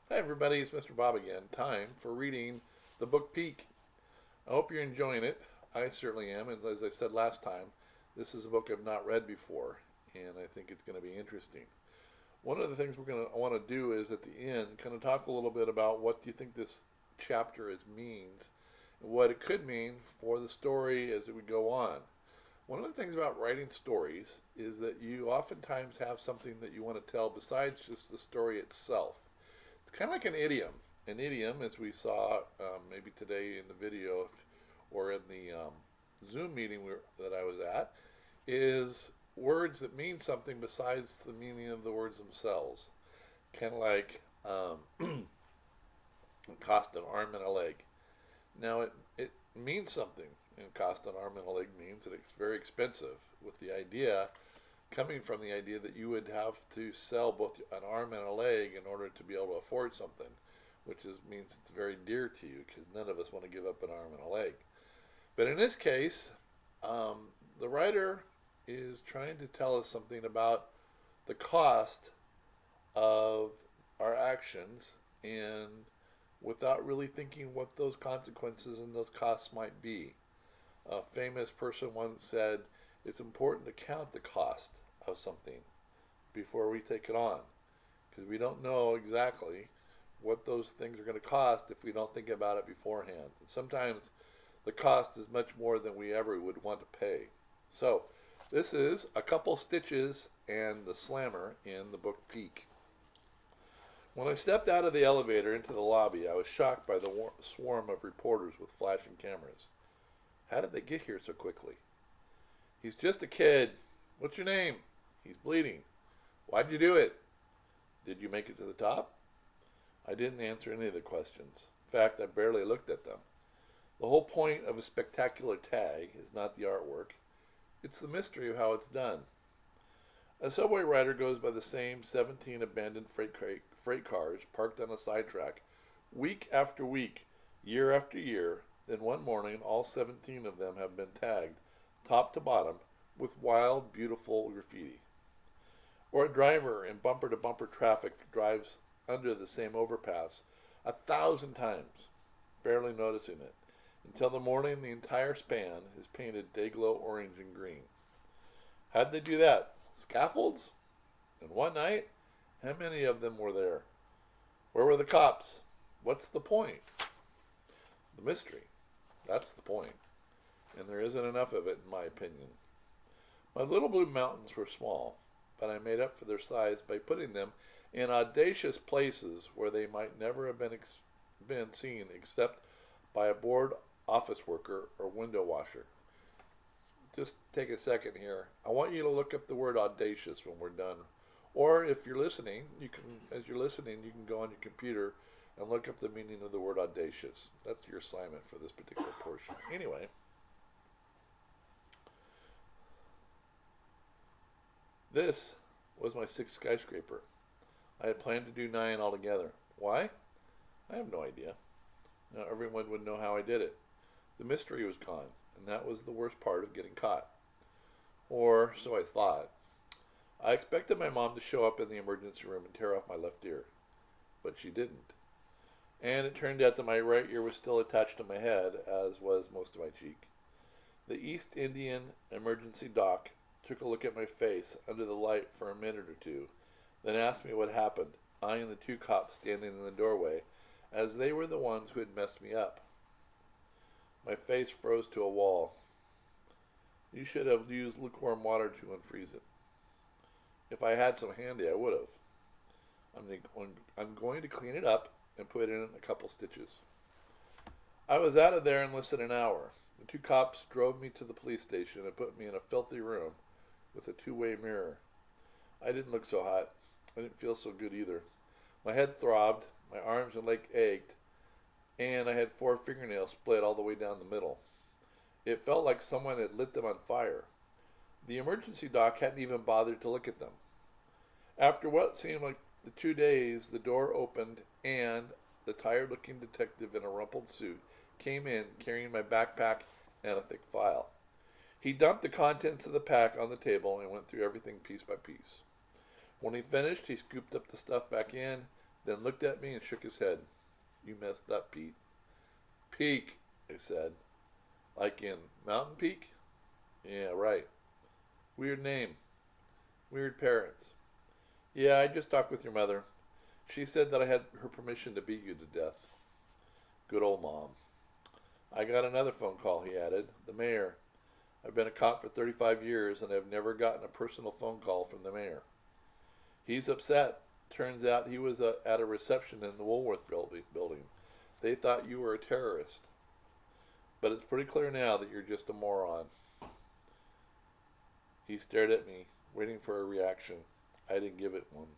Hi everybody, it's Mr. Bob again. Time for reading the book Peak. I hope you're enjoying it. I certainly am, and as I said last time, this is a book I've not read before, and I think it's going to be interesting. One of the things I want to do is at the end kind of talk a little bit about what do you think this chapter means, and what it could mean for the story as it would go on. One of the things about writing stories is that you oftentimes have something that you want to tell besides just the story itself. It's kind of like an idiom. An idiom, as we saw maybe today in the video or in the Zoom meeting that I was at, is words that mean something besides the meaning of the words themselves. Kind of like cost an arm and a leg. Now, it means something, and cost an arm and a leg means that it's very expensive, with the idea coming from the idea that you would have to sell both an arm and a leg in order to be able to afford something, means it's very dear to you because none of us want to give up an arm and a leg. But in this case, the writer is trying to tell us something about the cost of our actions and without really thinking what those consequences and those costs might be. A famous person once said, it's important to count the cost of something before we take it on, because we don't know exactly what those things are going to cost if we don't think about it beforehand. And sometimes the cost is much more than we ever would want to pay. So this is A Couple Stitches and the Slammer in the book Peak. When I stepped out of the elevator into the lobby, I was shocked by the swarm of reporters with flashing cameras. How did they get here so quickly? He's just a kid. What's your name? He's bleeding. Why'd you do it? Did you make it to the top? I didn't answer any of the questions. In fact, I barely looked at them. The whole point of a spectacular tag is not the artwork. It's the mystery of how it's done. A subway rider goes by the same 17 abandoned freight cars parked on a sidetrack week after week, year after year. Then one morning, all 17 of them have been tagged, top to bottom, with wild, beautiful graffiti. Or a driver in bumper-to-bumper traffic drives under the same overpass 1,000 times, barely noticing it, until the morning the entire span is painted day-glow orange and green. How'd they do that? Scaffolds? In one night? How many of them were there? Where were the cops? What's the point? The mystery. That's the point. And there isn't enough of it, in my opinion. My little blue mountains were small, but I made up for their size by putting them in audacious places where they might never have been seen except by a bored office worker or window washer. Just take a second here. I want you to look up the word audacious when we're done. Or if you're listening, as you're listening, you can go on your computer and look up the meaning of the word audacious. That's your assignment for this particular portion. Anyway, this was my sixth skyscraper. I had planned to do 9 altogether. Why? I have no idea. Now everyone would know how I did it. The mystery was gone, and that was the worst part of getting caught. Or so I thought. I expected my mom to show up in the emergency room and tear off my left ear, but she didn't. And it turned out that my right ear was still attached to my head, as was most of my cheek. The East Indian emergency doc took a look at my face under the light for a minute or two, then asked me what happened, eyeing the 2 cops standing in the doorway, as they were the ones who had messed me up. My face froze to a wall. You should have used lukewarm water to unfreeze it. If I had some handy, I would have. I'm going to clean it up and put in a couple stitches. I was out of there in less than an hour. The 2 cops drove me to the police station and put me in a filthy room with a 2-way mirror. I didn't look so hot. I didn't feel so good either. My head throbbed, my arms and legs ached, and I had 4 fingernails split all the way down the middle. It felt like someone had lit them on fire. The emergency doc hadn't even bothered to look at them. After what seemed like the 2 days, the door opened and the tired-looking detective in a rumpled suit came in carrying my backpack and a thick file. He dumped the contents of the pack on the table and went through everything piece by piece. When he finished, he scooped up the stuff back in, then looked at me and shook his head. You messed up, Pete. Peak, I said. Like in Mountain Peak? Yeah, right. Weird name. Weird parents. Yeah, I just talked with your mother. She said that I had her permission to beat you to death. Good old Mom. I got another phone call, he added. The mayor. I've been a cop for 35 years and I've never gotten a personal phone call from the mayor. He's upset. Turns out he was at a reception in the Woolworth building. They thought you were a terrorist. But it's pretty clear now that you're just a moron. He stared at me, waiting for a reaction. I didn't give it one.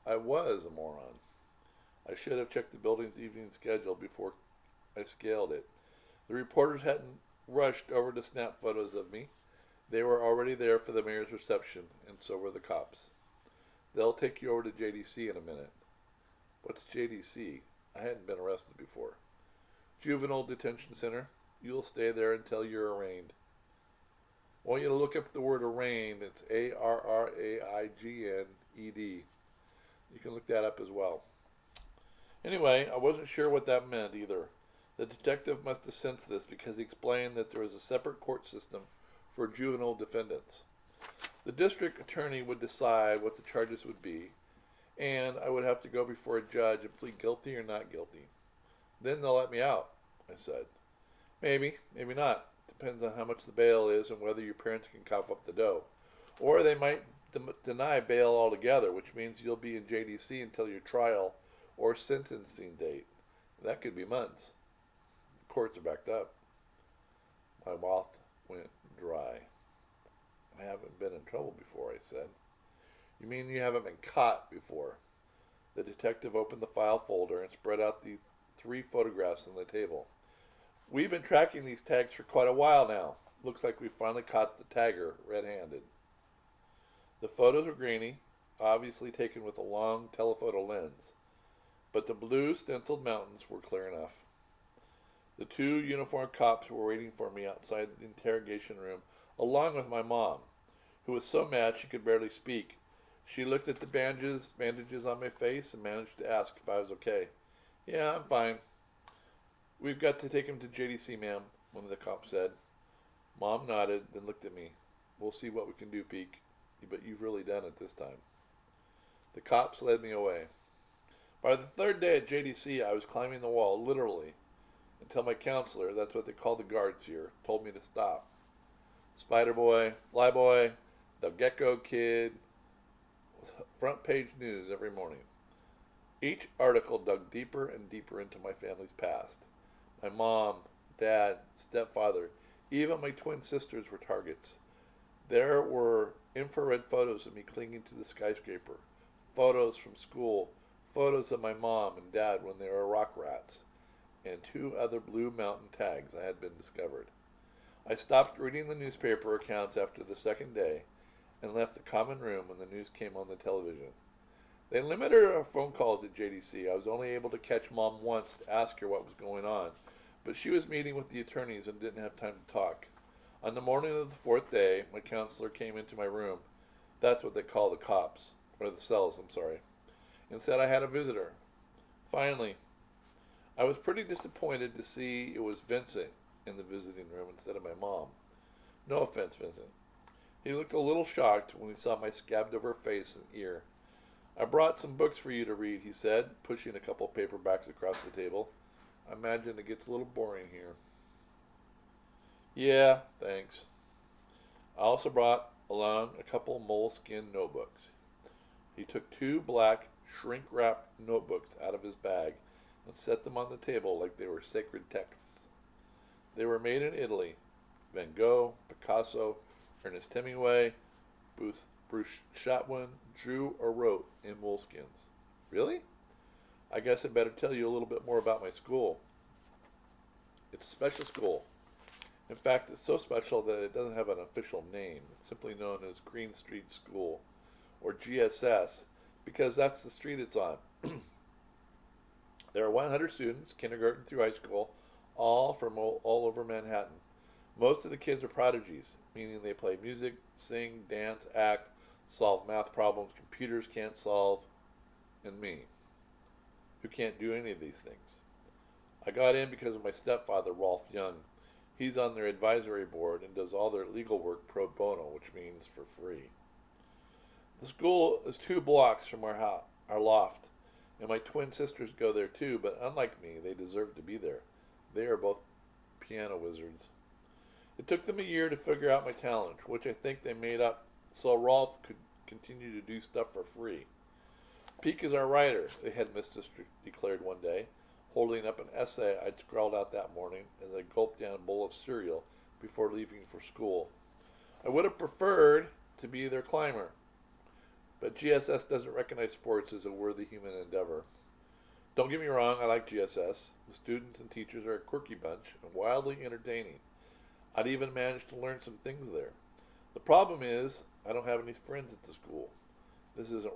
I was a moron. I should have checked the building's evening schedule before I scaled it. The reporters hadn't rushed over to snap photos of me. They were already there for the mayor's reception, and so were the cops. They'll take you over to JDC in a minute. What's JDC? I hadn't been arrested before. Juvenile Detention Center. You'll stay there until you're arraigned. I want you to look up the word arraigned. It's ARRAIGNED. You can look that up as well. Anyway, I wasn't sure what that meant either. The detective must have sensed this because he explained that there was a separate court system for juvenile defendants. The district attorney would decide what the charges would be, and I would have to go before a judge and plead guilty or not guilty. Then they'll let me out, I said. Maybe, maybe not. Depends on how much the bail is and whether your parents can cough up the dough. Or they might deny bail altogether, which means you'll be in JDC until your trial or sentencing date. That could be months. The courts are backed up. My mouth went dry. I haven't been in trouble before, I said. You mean you haven't been caught before? The detective opened the file folder and spread out the 3 photographs on the table. We've been tracking these tags for quite a while now. Looks like we finally caught the tagger red-handed. The photos were grainy, obviously taken with a long telephoto lens, but the blue stenciled mountains were clear enough. The 2 uniformed cops were waiting for me outside the interrogation room, along with my mom, who was so mad she could barely speak. She looked at the bandages on my face and managed to ask if I was okay. Yeah, I'm fine. We've got to take him to JDC, ma'am, one of the cops said. Mom nodded, then looked at me. We'll see what we can do, Peek, but you've really done it this time. The cops led me away. By the 3rd day at JDC, I was climbing the wall, literally, until my counselor, that's what they call the guards here, told me to stop. Spider Boy, Fly Boy, the Gecko Kid, front page news every morning. Each article dug deeper and deeper into my family's past. My mom, dad, stepfather, even my twin sisters were targets. There were infrared photos of me clinging to the skyscraper, photos from school, photos of my mom and dad when they were rock rats, and 2 other Blue Mountain tags I had been discovered. I stopped reading the newspaper accounts after the 2nd day and left the common room when the news came on the television. They limited our phone calls at JDC. I was only able to catch Mom once to ask her what was going on, but she was meeting with the attorneys and didn't have time to talk. On the morning of the 4th day, my counselor came into my room. That's what they call the cops, or the cells, and said I had a visitor. Finally, I was pretty disappointed to see it was Vincent in the visiting room instead of my mom. No offense, Vincent. He looked a little shocked when he saw my scabbed over face and ear. I brought some books for you to read, he said, pushing a couple paperbacks across the table. I imagine it gets a little boring here. Yeah, thanks. I also brought along a couple moleskin notebooks. He took 2 black, shrink-wrapped notebooks out of his bag and set them on the table like they were sacred texts. They were made in Italy. Van Gogh, Picasso, Ernest Hemingway, Bruce Chatwin drew or wrote in moleskins. Really? I guess I better tell you a little bit more about my school. It's a special school. In fact, it's so special that it doesn't have an official name. It's simply known as Green Street School, or GSS, because that's the street it's on. There are 100 students, kindergarten through high school, all from all over Manhattan. Most of the kids are prodigies, meaning they play music, sing, dance, act, solve math problems computers can't solve, and me. who can't do any of these things. I got in because of my stepfather, Rolf Young. He's on their advisory board and does all their legal work pro bono, which means for free. The school is 2 blocks from our loft, and my twin sisters go there too, but unlike me, they deserve to be there. They are both piano wizards. It took them a year to figure out my talent, which I think they made up so Rolf could continue to do stuff for free. Peak is our writer, the headmistress declared one day, holding up an essay I'd scrawled out that morning as I gulped down a bowl of cereal before leaving for school. I would have preferred to be their climber, but GSS doesn't recognize sports as a worthy human endeavor. Don't get me wrong, I like GSS. The students and teachers are a quirky bunch and wildly entertaining. I'd even managed to learn some things there. The problem is, I don't have any friends at the school. This isn't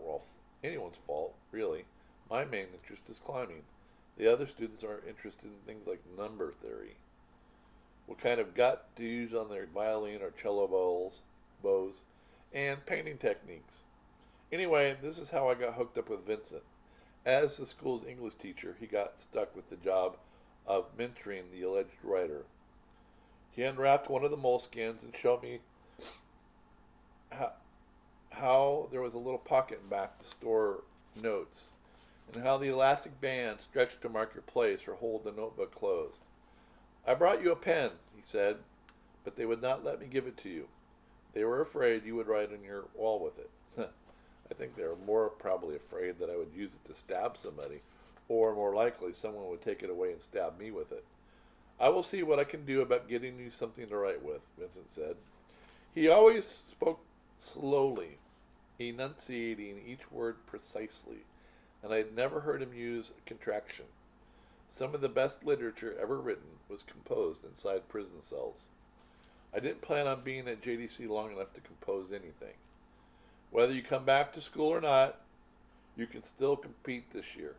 anyone's fault, really. My main interest is climbing. The other students are interested in things like number theory. What kind of gut to use on their violin or cello bows, and painting techniques. Anyway, this is how I got hooked up with Vincent. As the school's English teacher, he got stuck with the job of mentoring the alleged writer. He unwrapped one of the moleskins and showed me how there was a little pocket in back to store notes, and how the elastic band stretched to mark your place or hold the notebook closed. I brought you a pen, he said, but they would not let me give it to you. They were afraid you would write on your wall with it. I think they were more probably afraid that I would use it to stab somebody, or more likely someone would take it away and stab me with it. I will see what I can do about getting you something to write with, Vincent said. He always spoke slowly, enunciating each word precisely, and I had never heard him use a contraction. Some of the best literature ever written was composed inside prison cells. I didn't plan on being at JDC long enough to compose anything. Whether you come back to school or not, you can still complete this year.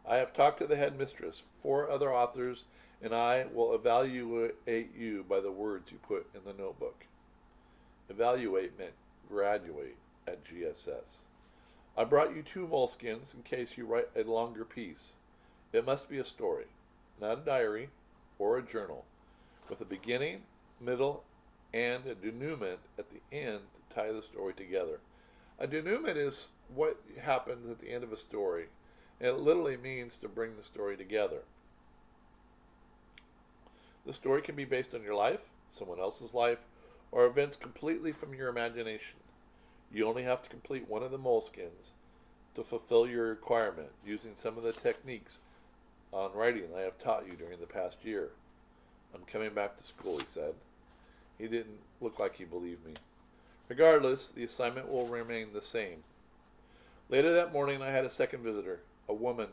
I have talked to the headmistress, 4 other authors, and I will evaluate you by the words you put in the notebook. Evaluate meant graduate at GSS. I brought you 2 moleskins in case you write a longer piece. It must be a story, not a diary or a journal, with a beginning, middle, and a denouement at the end to tie the story together. A denouement is what happens at the end of a story, and it literally means to bring the story together. The story can be based on your life, someone else's life, or events completely from your imagination. You only have to complete one of the moleskins to fulfill your requirement using some of the techniques on writing I have taught you during the past year. I'm coming back to school, he said. He didn't look like he believed me. Regardless, the assignment will remain the same. Later that morning, I had a second visitor, a woman,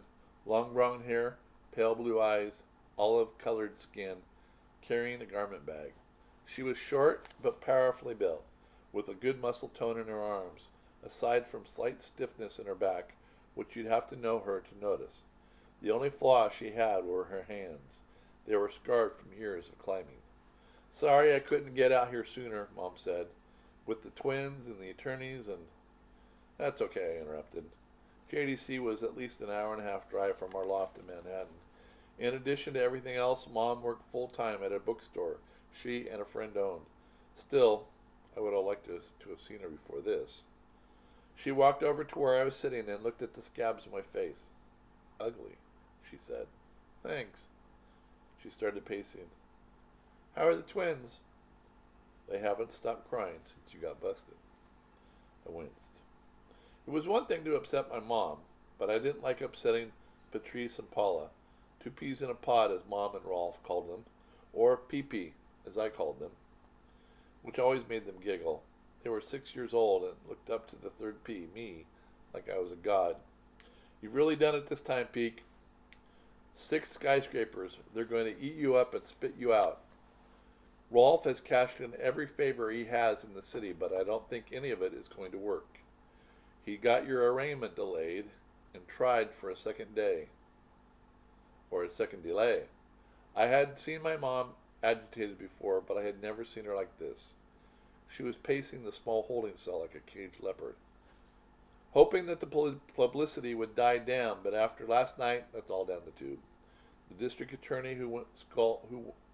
long brown hair, pale blue eyes, olive-colored skin, carrying a garment bag. She was short but powerfully built, with a good muscle tone in her arms, aside from slight stiffness in her back, which you'd have to know her to notice. The only flaw she had were her hands. They were scarred from years of climbing. Sorry I couldn't get out here sooner, Mom said, with the twins and the attorneys and... That's okay, I interrupted. JDC was at least an hour and a half drive from our loft in Manhattan. In addition to everything else, Mom worked full-time at a bookstore she and a friend owned. Still, I would have liked to have seen her before this. She walked over to where I was sitting and looked at the scabs on my face. Ugly, she said. Thanks. She started pacing. How are the twins? They haven't stopped crying since you got busted. I winced. It was one thing to upset my mom, but I didn't like upsetting Patrice and Paula, 2 peas in a pod as Mom and Rolf called them, or pee-pee as I called them, which always made them giggle. They were 6 years old and looked up to the third P, me, like I was a god. You've really done it this time, Peak. 6 skyscrapers. They're going to eat you up and spit you out. Rolf has cashed in every favor he has in the city, but I don't think any of it is going to work. He got your arraignment delayed and tried for a second day, or a second delay. I had seen my mom agitated before, but I had never seen her like this. She was pacing the small holding cell like a caged leopard. hoping that the publicity would die down, but after last night, that's all down the tube. The district attorney who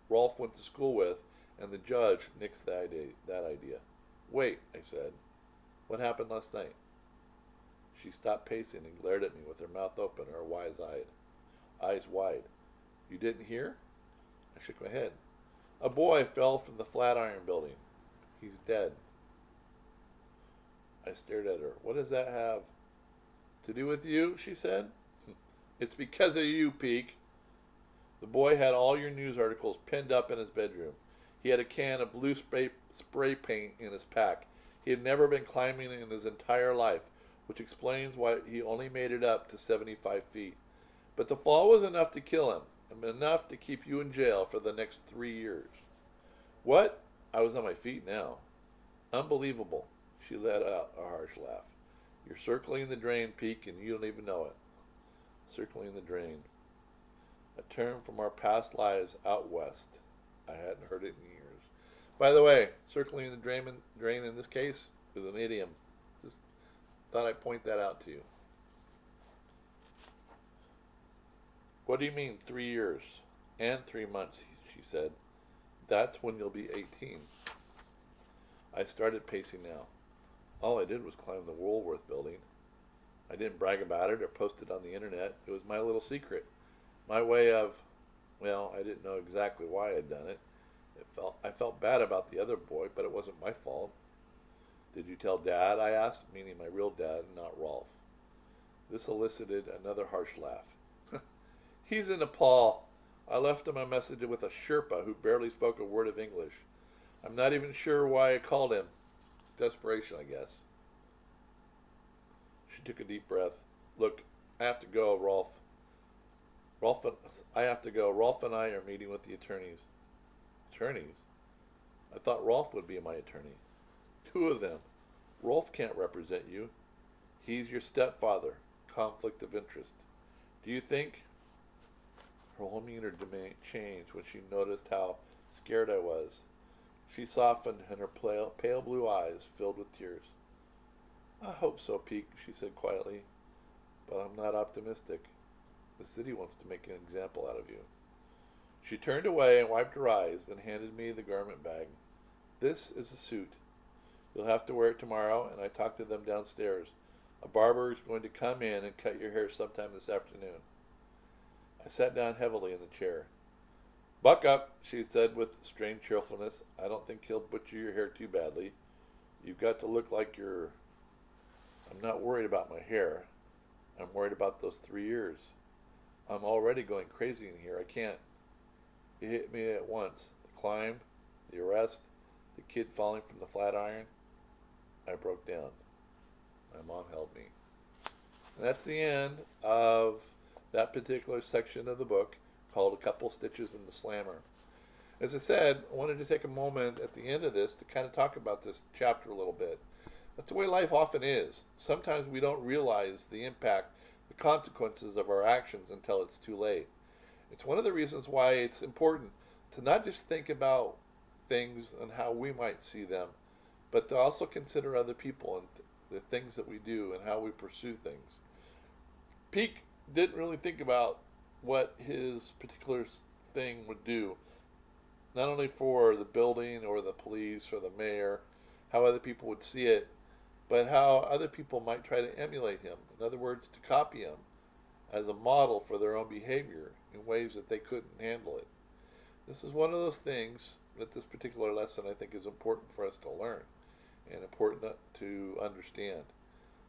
Rolf went to school with and the judge nixed that idea. Wait, I said. What happened last night? She stopped pacing and glared at me with her mouth open and her eyes wide. You didn't hear? I shook my head. A boy fell from the Flatiron building. He's dead. I stared at her. What does that have to do with you? She said. It's because of you, Peak. The boy had all your news articles pinned up in his bedroom. He had a can of blue spray paint in his pack. He had never been climbing in his entire life, which explains why he only made it up to 75 feet. But the fall was enough to kill him, and enough to keep you in jail for the next 3 years. What? I was on my feet now. Unbelievable. She let out a harsh laugh. You're circling the drain, Peak, and you don't even know it. Circling the drain. A term from our past lives out west. I hadn't heard it in years. By the way, circling the drain in this case is an idiom. Just thought I'd point that out to you. What do you mean 3 years? And 3 months, she said. That's when you'll be 18. I started pacing now. All I did was climb the Woolworth building. I didn't brag about it or post it on the internet. It was my little secret. My way of, well, I didn't know exactly why I'd done it. I felt bad about the other boy, but it wasn't my fault. Did you tell Dad? I asked, meaning my real dad, not Rolf. This elicited another harsh laugh. He's in Nepal. I left him a message with a Sherpa who barely spoke a word of English. I'm not even sure why I called him. Desperation, I guess. She took a deep breath. Look, I have to go, Rolf. I have to go. Rolf and I are meeting with the attorneys. Attorneys? I thought Rolf would be my attorney. 2 of them. Rolf can't represent you. He's your stepfather. Conflict of interest. Do you think? Her whole demeanor changed when she noticed how scared I was. She softened and her pale blue eyes filled with tears. I hope so, Peak, she said quietly, but I'm not optimistic. The city wants to make an example out of you. She turned away and wiped her eyes, then handed me the garment bag. This is a suit. You'll have to wear it tomorrow, and I talked to them downstairs. A barber is going to come in and cut your hair sometime this afternoon. I sat down heavily in the chair. Buck up, she said with strained cheerfulness. I don't think he'll butcher your hair too badly. You've got to look like you're... I'm not worried about my hair. I'm worried about those 3 years. I'm already going crazy in here. I can't. It hit me at once. The climb, the arrest, the kid falling from the Flatiron. I broke down. My mom held me. And that's the end of that particular section of the book called A Couple Stitches in the Slammer. As I said, I wanted to take a moment at the end of this to kind of talk about this chapter a little bit. That's the way life often is. Sometimes we don't realize the impact, the consequences of our actions until it's too late. It's one of the reasons why it's important to not just think about things and how we might see them, but to also consider other people and the things that we do and how we pursue things. Peak didn't really think about what his particular thing would do, not only for the building or the police or the mayor, how other people would see it, but how other people might try to emulate him. In other words, to copy him as a model for their own behavior in ways that they couldn't handle it. This is one of those things that this particular lesson I think is important for us to learn and important to understand,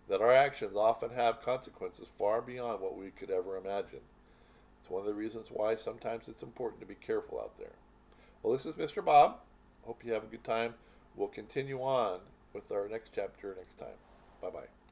that our actions often have consequences far beyond what we could ever imagine. It's one of the reasons why sometimes it's important to be careful out there. Well, this is Mr. Bob. Hope you have a good time. We'll continue on with our next chapter next time. Bye-bye.